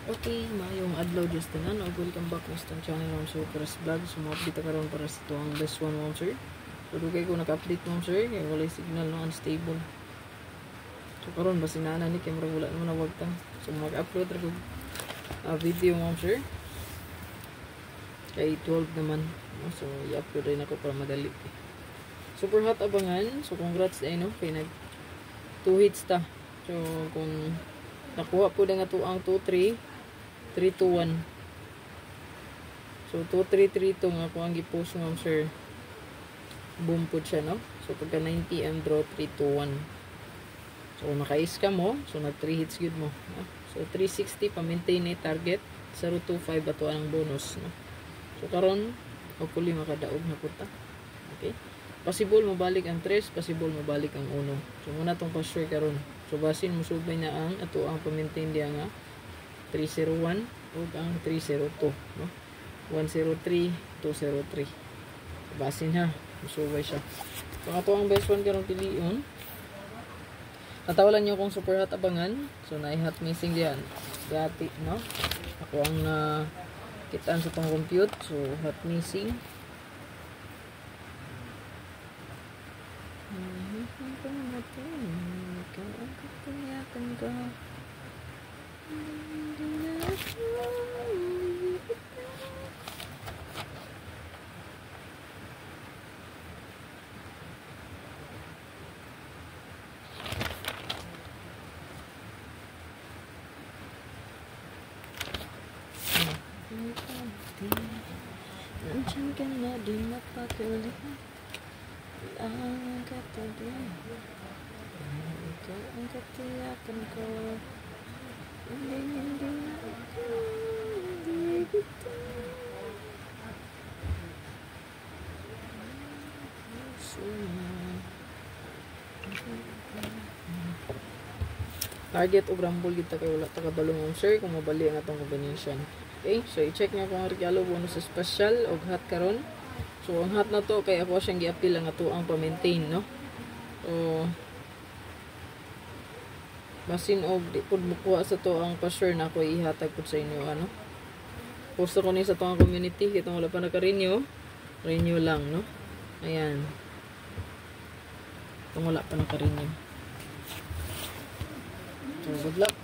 Okay, mayong adlaw just tanan og welcome back sa itong channel Ma'am Sir Paras Vlog. So mo-update karon para sa itong best one Ma'am Sir. So dugay ko naka-update Ma'am Sir, kay wala signal no unstable. So karon basin na ni kay murag wala naman nawagtang. So mag-upload ra ko video Ma'am Sir. Kay 12 naman. So i-upload rin ako para madali. Super hot abangan. So congrats ay no kay nag 2 hits ta. So kung nakuha po na nga to ang 2-3 3-2-1. So 2-3-3 to nga ako ang gipost Ma'am Sir. Boom po siya no. So pagka 9 PM draw 3-2-1. So naka-ace ka mo, so nag 3 hits good mo, no? So 360 pa maintain ni target 025 ato ang bonus no. So karon hopefully makadaog na puta. Okay? Possible mabalik ang 3, possible mabalik ang 1. So muna tong pa-sure karon. So basin mo subay na ang ato ang pa-maintain diya nga 301 o ang 302 no. 103 203. Basin ha, musubay siya. So ato ang best one karong piliun. Natawalan niyo kung super hot abangan. So na hot missing diyan. Gati no. Ako ang kitaan sa tong compute. So hot missing. Nandiyan ka na di mapakali ang katabi. Ikaw ang katiyakan ko. Hindi ako kita. Target o rumble kita kay wala ta kabalo Ma'am Sir kung mabali ang atong combination. Okay, so i-check nga kung regalo bonus sa special o hot karon. So ang hot na to kay ako siyang gi-appeal ang ato ang pa-maintain no. So basin og di pud mukuha sa to ang pa-sure na ako ihatag pud sa inyo ano. Post ko ni sa to ang community kitong wala pa naka-renew. Renew lang no. Ayan. Kung wala pa naka-renew. So good luck.